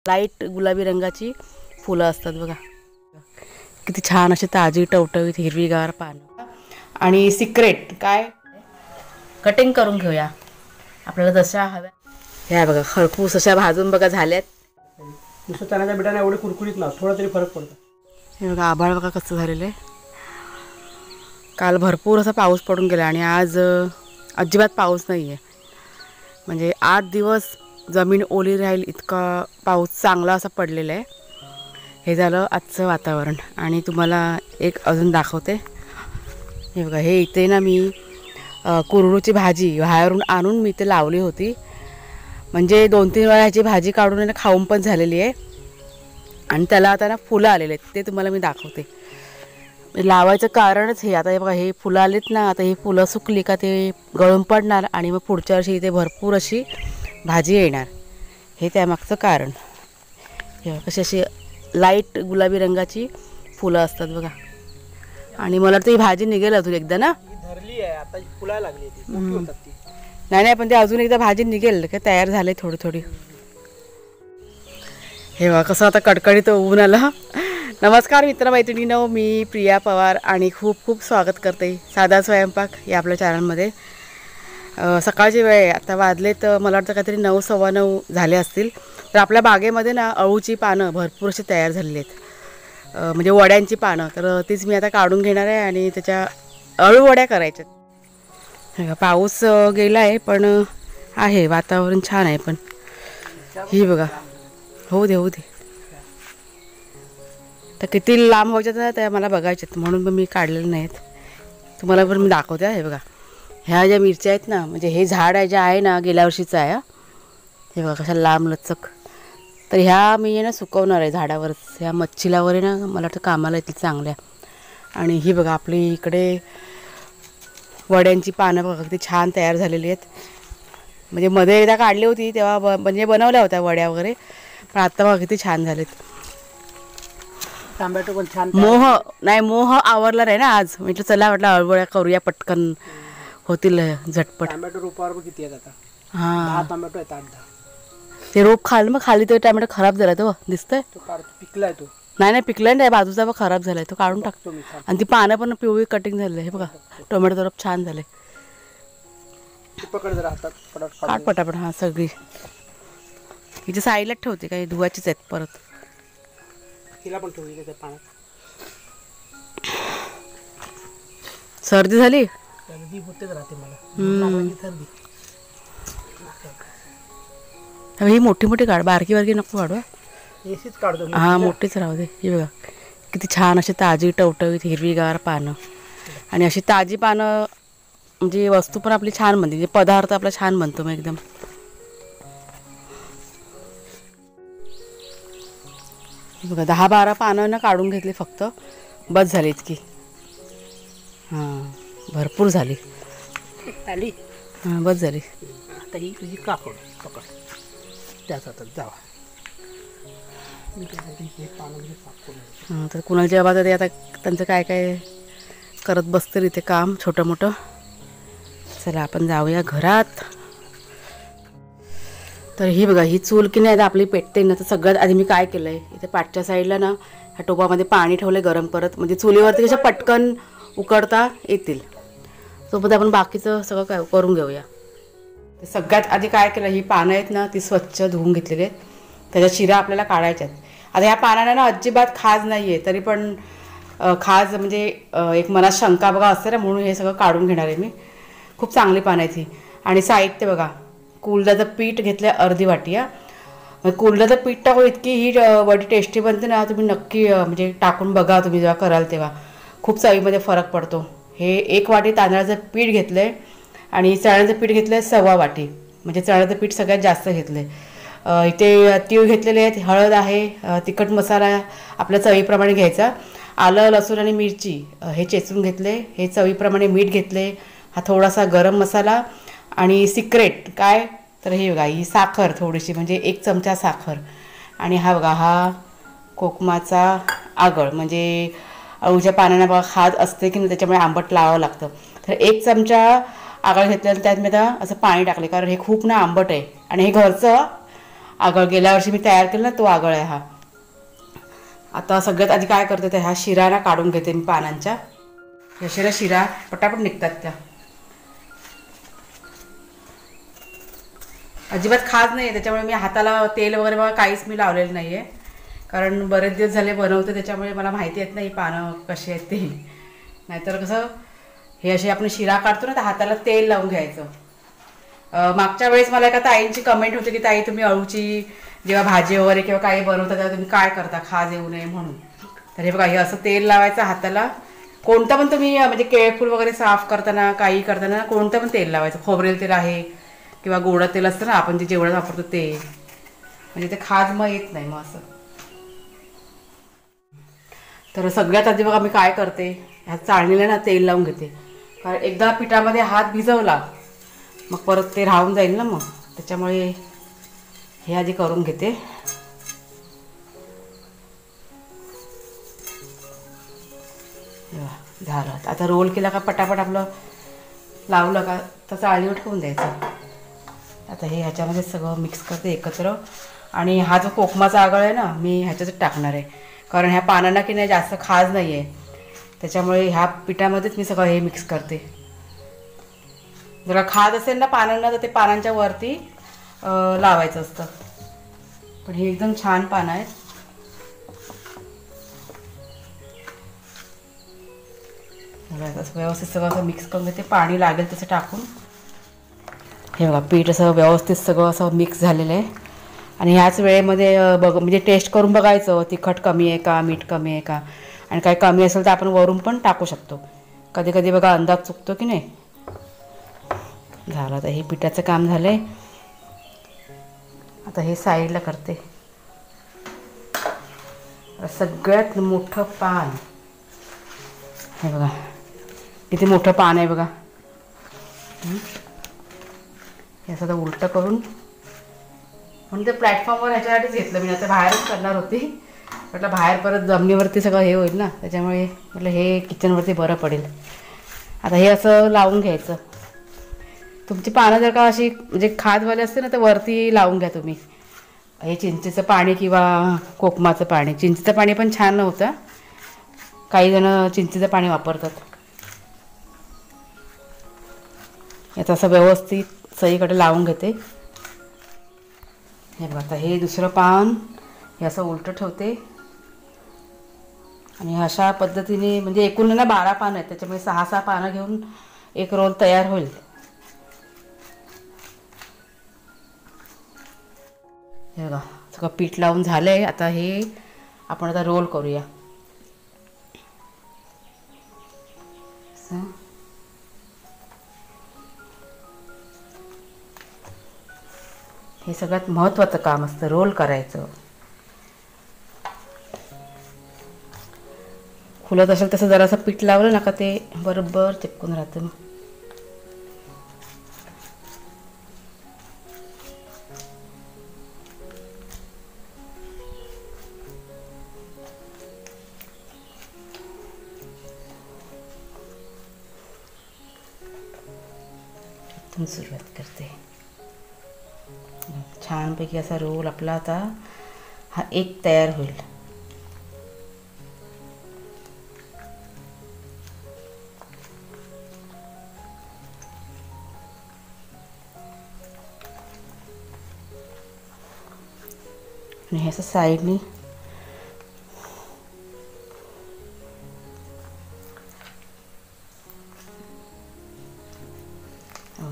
Light गुलाबी रंगाची फुलं असतात बघा. किती छान अशी ताजी टवटवीत हिरवीगार पानं. आणि सिक्रेट काय कटिंग करून घेऊया आपल्याला जशा हव्या. ह्या बघा खरपूस अशा भाजून बघा झाल्यात. नुसतं चण्याच्या पिठाने एवढे कुरकुरीत ना थोडा तरी फरक पडतो. हे बघा आभाळ बघा कसं झालेलं आहे. काल भरपूर असा पाऊस पडून गेला आणि आज अजिबात पाऊस नाही आहे. म्हणजे 8 दिवस जमीन ओली राहील इतका पाऊस चांगला असा पडलेला आहे. हे झालं आजचं वातावरण. आणि तुम्हाला एक अजून दाखवते. हे बघा हे इथे ना मी कुरडूची भाजी बाहेरून आणून मी इथे लावली होती. म्हणजे 2-3 वेळा ह्याची भाजी काढून ना खाऊन पण झालेली आहे. आणि त्याला आता ना फुलं आलेले आहेत ते तुम्हाला मी दाखवते. लावायचं कारणच हे. आता हे बघा हे फुलं आलेत ना. आता ही फुलं सुकली का ते गळून पडणार आणि मग पुढच्या वर्षी इथे भरपूर अशी भाजी येणार. हे त्यामागचं कारण. हे कशी अशी लाईट गुलाबी रंगाची फुलं असतात बघा. आणि मला वाटतं ही भाजी निघेल अजून एकदा ना. धरली आहे आता फुलायला लागली ती मोठी होतात ती. नाही पण ते अजून एकदा भाजी निघेल का तयार झाले थोडी थोडी. हे बघा कसं आता कडकडीत ऊन आलं. नमस्कार मित्रमैत्रिणींनो, मी प्रिया पवार आणि खूप खूप स्वागत करते साधा स्वयंपाक या आपल्या चॅनलमध्ये. सकाळची वेळ आहे. आता वाजले तर मला वाटतं काहीतरी 9, 9:15 झाले असतील. तर आपल्या बागेमध्ये ना अळूची पानं भरपूर अशी तयार झालेली आहेत. म्हणजे वड्यांची पानं. तर तीच मी आता काढून घेणार आहे आणि त्याच्या अळू वड्या करायच्यात. पाऊस गेला आहे पण आहे वातावरण छान आहे. पण ही बघा होऊ दे तर किती लांब व्हायच्यात ना त्या मला बघायच्यात म्हणून पण मी काढलेले नाहीत. तुम्हाला पण मी दाखवते. हे बघा ह्या ज्या मिरच्या आहेत ना, म्हणजे हे झाड आहे जे आहे ना गेल्या वर्षीचं आहे. हे बघा कशा लांब लचक. तर ह्या मी ना सुकवणार आहे झाडावरच. ह्या मच्छीला वगैरे ना मला वाटतं कामाला येतील चांगल्या. आणि ही बघा आपली इकडे वड्यांची पानं बघा किती छान तयार झालेली आहेत. म्हणजे मध्ये एकदा काढली होती तेव्हा म्हणजे बनवल्या होत्या वड्या वगैरे. पण आता बघा किती छान झालेत. टोमॅटो पण छान. मोह आवरला आहे ना आज. म्हटलं चला म्हटलं अळवड्या करूया पटकन होतील झटपट. टोमॅटो रोपावर किती आहेत आता? 10 टोमॅटो आहेत 8-10. ते रोप खाली तो टोमॅटो खराब झाला तो दिसतंय. तो पिकलाय तो. नाही पिकलाय नाही. बाजूचा बघ खराब झालाय तो काढून टाकतो मी. आणि ती पानं पण पिवळी कटिंग झालेली. हे बघा टोमॅटो रोप छान झाले. पकड जरा हातात काढ पटापट. हा सगळी इथे साईडलाच ठेवते. काही धुवाचीच आहेत परत. तिला पण ठेवली त्या पाण्यात. सर्दी झाली होतेच राहते मला सर्दी. ही मोठी काढ. बारकी नको काढू. एसीच काढतो. हा मोठीच राहू दे. ही बघा किती छान अशी ताजी टवटवीत हिरवीगार पानं. आणि अशी ताजी पानं म्हणजे वस्तू पण आपली छान बनते. पदार्थ आपला छान बनतो मग एकदम. बघा 10-12 पानं ना काढून घेतली फक्त. बस झाली इतकी. हां भरपूर झाली. आली हां बस झाली. आता ही तुझी कापड पकड त्याच हातात जावा. हां तर कुणाच्या बाबा ते आता त्यांचं काय करत बसतील इथे काम छोटं मोठं. चला आपण जाऊया घरात. तर ही बघा ही चूल की नाही आपली पेटते ना. तर सगळ्यात आधी मी काय केलं आहे इथे पाठच्या साईडला ना ह्या टोपामध्ये पाणी ठेवलं गरम करत. म्हणजे चुलीवरती कशा पटकन उकडता येतील. सोबत आपण बाकीचं सगळं काय करून घेऊया. तर सगळ्यात आधी काय केलं ही पानं आहेत ना ती स्वच्छ धुवून घेतलेली आहेत. त्याच्या शिरा आपल्याला काढायच्यात. आता ह्या पानांना ना अजिबात खाज नाही आहे. तरी पण खाज म्हणजे एक मनात शंका बघा असते ना म्हणून हे सगळं काढून घेणार आहे मी. खूप चांगली पानं आहेत ही. आणि साहित्य बघा कुलदाचं पीठ घेतलं अर्धी वाटी. कुलदाचं पीठ टाकून इतकी ही वडी टेस्टी बनते ना. तुम्ही नक्की म्हणजे टाकून बघा तुम्ही जेव्हा कराल तेव्हा. खूप चवीमध्ये फरक पडतो. हे 1 वाटी तांदळाचं पीठ घेतलं आहे आणि चण्याचं पीठ घेतलं आहे 1/4 वाटी. म्हणजे चण्याचं पीठ सगळ्यात जास्त घेतलं आहे. इथे तीळ घेतलेले आहेत. हळद आहे. तिखट मसाला आपल्या चवीप्रमाणे घ्यायचा. आलं लसूण आणि मिरची हे चेचून घेतले. हे चवीप्रमाणे मीठ घेतले. हा थोडासा गरम मसाला. आणि सिक्रेट काय तर हे बघा ही साखर थोडीशी म्हणजे 1 चमचा साखर. आणि हा बघा हा कोकमाचा आगळ. म्हणजे अळूच्या पानांना बघा खाज असते की नाही त्याच्यामुळे आंबट लावावं लागतं. तर 1 चमचा आगळ घेतल्यानंतर त्यात मी आता असं पाणी टाकले कारण हे खूप ना आंबट आहे. आणि हे घरचं आगळ गेल्या वर्षी मी तयार केला ना तो आगळ आहे हा. आता सगळ्यात आधी काय करते तर ह्या शिरा ना काढून घेते मी पानांच्या. ह्या शिरा पटापट निघतात त्या. अजिबात खाज नाही आहे त्याच्यामुळे मी हाताला तेल वगैरे बघा काहीच मी लावलेलं नाही आहे. कारण बरेच दिवस झाले बनवते त्याच्यामुळे मला माहिती येत नाही पानं कशी आहेत ते. नाहीतर कसं हे असे आपण शिरा काढतो ना तर हाताला तेल लावून घ्यायचं. मागच्या वेळेस मला एका ताईंची कमेंट होती की ताई तुम्ही अळूची जेव्हा भाजी वगैरे किंवा काही बनवता तेव्हा तुम्ही काय करता खाज येऊ नये म्हणून. तर हे बघा हे असं तेल लावायचं हाताला. कोणतं पण तुम्ही म्हणजे केळफूल वगैरे साफ करताना काही करताना कोणतं पण तेल लावायचं. खोबरेल तेल आहे किंवा गोडा तेल असतं ना आपण जे जेवढं वापरतो ते. म्हणजे ते खाज मग येत नाही मग असं. तर सगळ्यात आधी बघा मी काय करते ह्या चाळणीला ना तेल लावून घेते. कारण एकदा पिठामध्ये हात भिजवला मग परत ते राहून जाईल ना मग त्याच्यामुळे हे आधी करून घेते. झालं आता रोल केला का पटापट आपलं लावलं का तर चाळणीवर ठेवून द्यायचं. आता हे ह्याच्यामध्ये सगळं मिक्स करते एकत्र. आणि हा जो कोकमाचा आगळ आहे ना मी ह्याच्यातच टाकणार आहे. कारण ह्या पानांना की नाही जास्त खाज नाही आहे त्याच्यामुळे ह्या पिठामध्येच मी सगळं हे मिक्स करते. जरा खाज असेल ना पानांना तर ते पानांच्या वरती लावायचं असतं. पण हे एकदम छान पानं आहेत. व्यवस्थित सगळं असं मिक्स करून घेते. पाणी लागेल तसं टाकून. हे बघा पीठ असं व्यवस्थित सगळं असं मिक्स झालेलं आहे. आणि ह्याच वेळेमध्ये म्हणजे टेस्ट करून बघायचं तिखट कमी आहे का मीठ कमी आहे का. आणि काही कमी असेल तर आपण वरून पण टाकू शकतो. कधी कधी बघा अंदाज चुकतो की नाही. झालं आता हे पिठाचं काम झालं आहे. आता हे साईडला करते. सगळ्यात मोठं पान हे बघा किती मोठं पान आहे बघा. हे असं उलटं करून म्हणून ते प्लॅटफॉर्मवर ह्याच्यासाठीच घेतलं मी. आता बाहेरच करणार होती म्हटलं बाहेर परत जमिनीवरती सगळं हे होईल ना त्याच्यामुळे म्हटलं हे किचनवरती बरं पडेल. आता हे असं लावून घ्यायचं. तुमची पानं जर का अशी म्हणजे खाजवाली असते ना तर वरती लावून घ्या तुम्ही. हे चिंचेचं पाणी किंवा कोकमाचं पाणी. चिंचेचं पाणी पण छान नव्हतं. काही जण चिंचेचं पाणी वापरतात. याचं असं व्यवस्थित सगळीकडे लावून घेते. हे बघा आता हे दुसरं पान हे असं उलटं ठेवते. आणि अशा पद्धतीने म्हणजे एकूण ना 12 पानं आहेत त्याच्यामुळे 6-6 पानं घेऊन एक रोल तयार होईल. हे बघा सगळं पीठ लावून झालं आहे. आता हे आपण आता रोल करूया. हे सगळ्यात महत्त्वाचं काम असतं रोल करायचं. खुलत असेल तसं जरासं पीठ लावलं ना का ते बरोबर चिपकून राहतं. इथून सुरुवात करते. छानपैकी असा रोल आपला आता हा एक तयार होईल. आणि हे असं साईडनी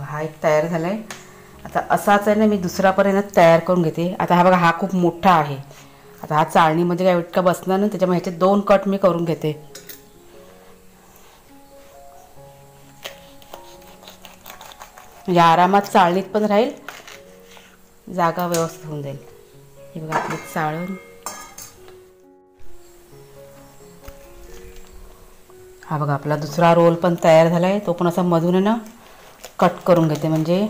हा एक तयार झाला आहे. आता असाच आहे ना मी दुसरा पर्यंत तयार करून घेते. आता हा बघा हा खूप मोठा आहे. आता हा चाळणीमध्ये काय इतका बसणार ना त्याच्यामुळे ह्याचे 2 कट मी करून घेते. म्हणजे आरामात चाळणीत पण राहील जागा व्यवस्थित होऊन जाईल. हे बघा आपली चाळण. हा बघा आपला दुसरा रोल पण तयार झाला आहे. तो पण असा मधून ना कट करून घेते म्हणजे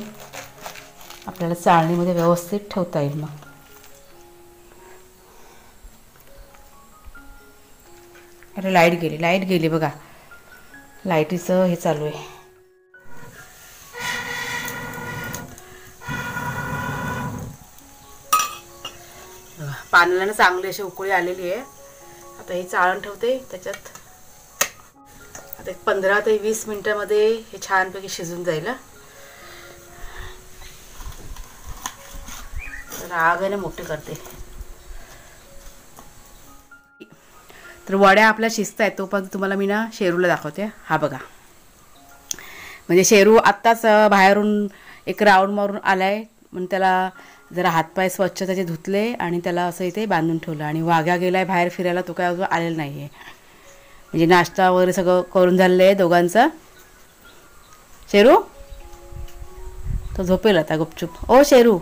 आपल्याला चाळणीमध्ये व्यवस्थित ठेवता येईल. मग अरे लाईट गेली बघा. लाईटीचं हे चालू आहे. पाण्याला ना चांगली अशी उकळी आलेली आहे. आता ही चाळण ठेवते त्याच्यात. आता 15 ते 20 मिनिटामध्ये हे छानपैकी शिजून जाईल. तर आग आहे ना मोठी करते. तर वड्या आपल्या शिजत आहेत तोपर्यंत तुम्हाला मी ना शेरूला दाखवते. हा बघा, म्हणजे शेरू आत्ताच बाहेरून एक राऊंड मारून आलाय. म्हणून त्याला जरा हातपाय स्वच्छ त्याचे धुतले आणि त्याला असं इथे बांधून ठेवलं. आणि वाघ्या गेलाय बाहेर फिरायला, तो काय अजून आलेला नाही आहे. म्हणजे नाश्ता वगैरे सगळं करून झालेलं आहे दोघांचं. शेरू तो झोपेल आता गुपचूप. ओ शेरू,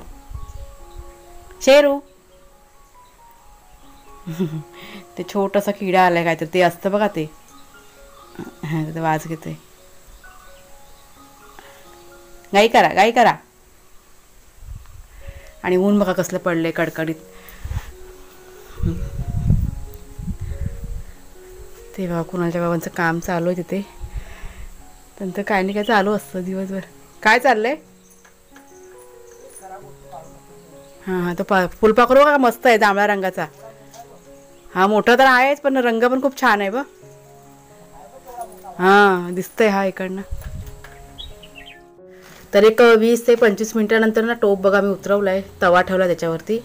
शेरू. ते छोटंसं किडा आलाय काहीतरी, ते असतं बघा ते. हां, ते वाज घेते. गाई करा, गाई करा. आणि ऊन बघा कसलं पडलंय कडकडीत. ते बघा कुणाच्या बाबांचं काम चालू आहे तिथे. त्यांचं काय नाही काय चालू असतं दिवसभर. काय चाललंय? हां हां, तो फुलपाखरू बघा मस्त आहे जांभळ्या रंगाचा. हा मोठा तर आहेच पण रंग पण खूप छान आहे बघ. हां दिसतंय हा इकडनं. तर एक 20 ते 25 मिनिटानंतर ना टोप बघा मी उतरवलाय, तवा ठेवला त्याच्यावरती.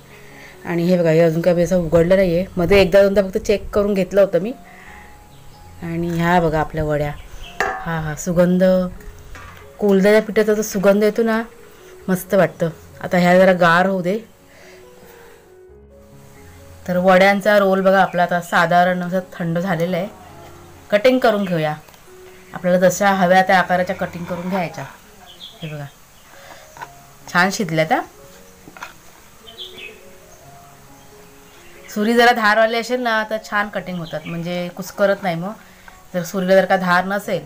आणि हे बघा, हे अजून काय असं उघडलं नाही आहे. मध्ये एकदा दोनदा फक्त चेक करून घेतलं होतं मी. आणि ह्या बघा आपल्या वड्या. हा हा सुगंध, कोलद्याच्या पिठाचा जो सुगंध येतो ना मस्त वाटतं. आता ह्या जरा गार होऊ दे. तर वड्यांचा रोल बघा आपला आता साधारण असं थंड झालेला आहे. कटिंग करून घेऊया. आपल्याला जशा हव्या त्या आकाराच्या कटिंग करून घ्यायच्या. हे बघा छान शिजल्यात. सुरी जरा धारवाली असेल ना तर छान कटिंग होतात, म्हणजे कुस्करत नाही. मग जर सुरीला जर का धार नसेल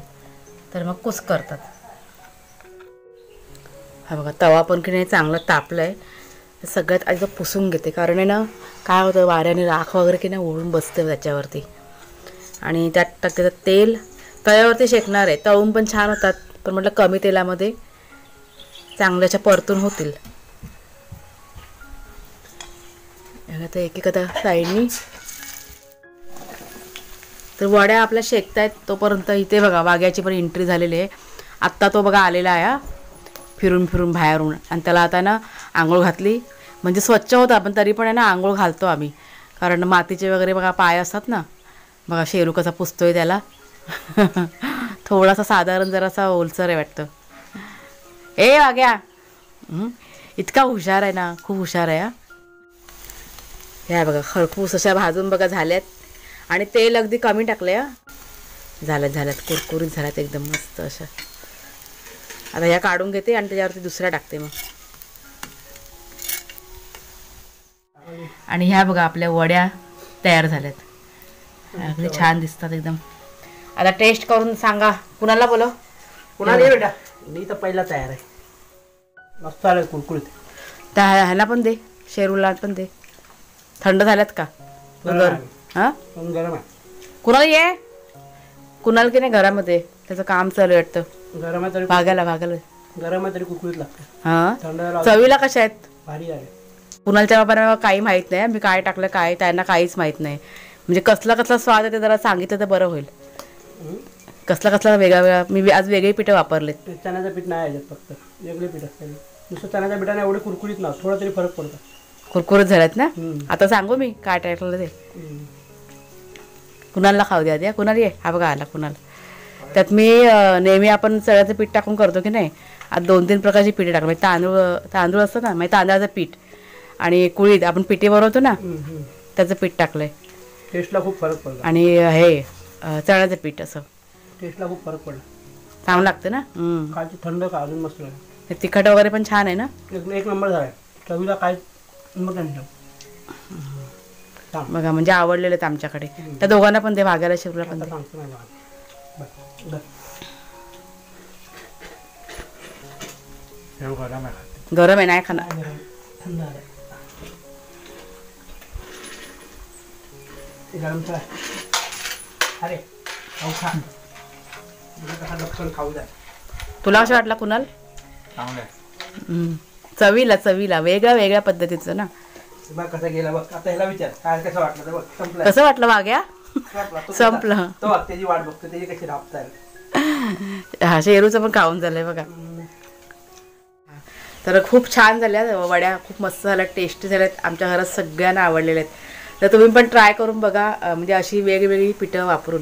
तर मग कुस्करतात. हा बघा तवा पण की नाही चांगला तापला आहे. सगळ्यात आधी पुसून घेते, कारण आहे ना काय होतं वाऱ्याने राख वगैरे की नाही ओढून बसते त्याच्यावरती. आणि त्यात टाकते तेल. तव्यावरती शेकणार आहे, तळून पण छान होतात, पण म्हटलं कमी तेलामध्ये चांगल्याच्या परतून होतील. आता एक एक आता साईडनी. तर वड्या आपल्या शेकतायत तोपर्यंत इथे बघा वाघ्याची पण एंट्री झालेली आहे. आत्ता तो बघा आलेला आहे फिरून फिरून बाहेरून. आणि त्याला आता ना आंघोळ घातली, म्हणजे स्वच्छ होता पण तरी पण आहे ना आंघोळ घालतो आम्ही, कारण मातीचे वगैरे बघा पाय असतात ना. बघा शेरू कसा पुसतोय त्याला. थोडासा साधारण जरासा ओलसर आहे वाटतं. ए वाघ्या, इतका हुशार आहे ना, खूप हुशार आहे. ह्या बघा खरपूस अशा भाजून बघा झाल्यात. आणि तेल अगदी कमी टाकलं. झाल्यात कुरकुरीत झाल्यात एकदम मस्त अशा. आता ह्या काढून घेते आणि त्याच्यावरती दुसऱ्या टाकते मग. आणि ह्या बघा आपल्या वड्या तयार झाल्यात. अगदी छान दिसतात एकदम. आता टेस्ट करून सांगा. कुणाला बोलव? कुणाला ये बेटा, मी तर पहिला तयार आहे. मस्त आलं कुरकुरीत. त्या ह्याला पण दे, शेरूला पण दे. थंड झाल्यात का? हां गरम आहे. कुणाला ये, कुणाला की नाही घरामध्ये त्याचं काम चालू वाटतं. गरम आहे तरी भागायला गरम आहे तरी कुरकुरीत लागतं. हां थंड चवीला कशा आहेत? भारी आहे. कुणालच्या बाबांना काही माहीत नाही, मी काय टाकलं काय त्यांना काहीच माहीत नाही. म्हणजे कसला स्वाद आहे ते जरा सांगितलं तर बरं होईल. कसला वेगळा मी आज वेगळी पिठं वापरलेत. चण्याचं पीठ नाही आहे फक्त वेगळे पीठ असते. नुसतं चण्याच्या पिठाने एवढे कुरकुरीत ना, थोडा तरी फरक पडतो. कुरकुरीत झाल्यात ना. आता सांगू मी काय टाकलं ते. कुणाला खाऊ द्या. कुणाला ये. हा बघा आला कुणाला. त्यात मी नेहमी आपण चण्याचं पीठ टाकून करतो की नाही, आज 2-3 प्रकारची पिठे टाकलं. म्हणजे तांदूळ असतं ना, म्हणजे तांदळाचं पीठ आणि कुळीत आपण पिठे बनवतो ना त्याचं पीठ टाकलंय. टेस्टला खूप फरक पडला. आणि हे चण्याचं पीठ असं टेस्टला खूप फरक पडला. चांगलं लागतं ना. खायची थंड का अजून मस्त लागेल. तिखट वगैरे पण छान आहे ना. एक नंबर झाला. चवीला काय बघा म्हणजे आवडलेले आहेत आमच्याकडे. त्या दोघांना पण दे, भागायला शेरूला पण दे. गरम आहे नाही खाणार. तुला कसं वाटला कुणाल? चवीला वेगळ्या पद्धतीचं ना, बघ कसं गेला बघ. आता ह्याला विचार काय कसं वाटलं तर बघ संपलं. कसं वाटलं वाघ्या? संपला. तो संपलं. तो बघ त्याची वाट बघतो त्याची कशी धापताय. हा शेरूचं पण खाऊन झालंय बघा. तर खूप छान झाल्या वड्या, खूप मस्त झाल्या, टेस्टी झाल्यात, आमच्या घरात सगळ्यांना आवडलेल्या आहेत. तर तुम्ही पण ट्राय करून बघा, म्हणजे अशी वेगवेगळी पिठं वापरून.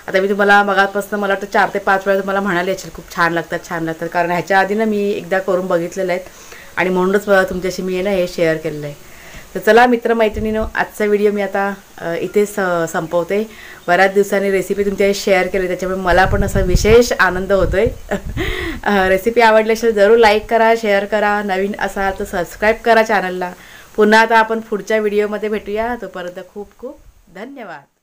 आता मी तुम्हाला मगापासून मला वाटतं 4 ते 5 वेळा तुम्हाला म्हणाले असेल खूप छान लागतात छान लागतात, कारण ह्याच्या आधी ना मी एकदा करून बघितलेलं आहेत आणि म्हणूनच तुमच्याशी मी ना हे शेअर केलेलं आहे. तर चला मित्रमैत्रिणींनो, आजचा व्हिडिओ मी आता इथेच संपवते. बऱ्याच दिवसांनी रेसिपी तुमच्याशी शेअर केली, त्याच्यामुळे मला पण असा विशेष आनंद होतो आहे. रेसिपी आवडली असेल जरूर लाईक करा, शेअर करा, नवीन असाल तर सबस्क्राईब करा चॅनलला. पुन्हा आता आपण पुढच्या व्हिडिओमध्ये भेटूया. तोपर्यंत खूप खूप धन्यवाद.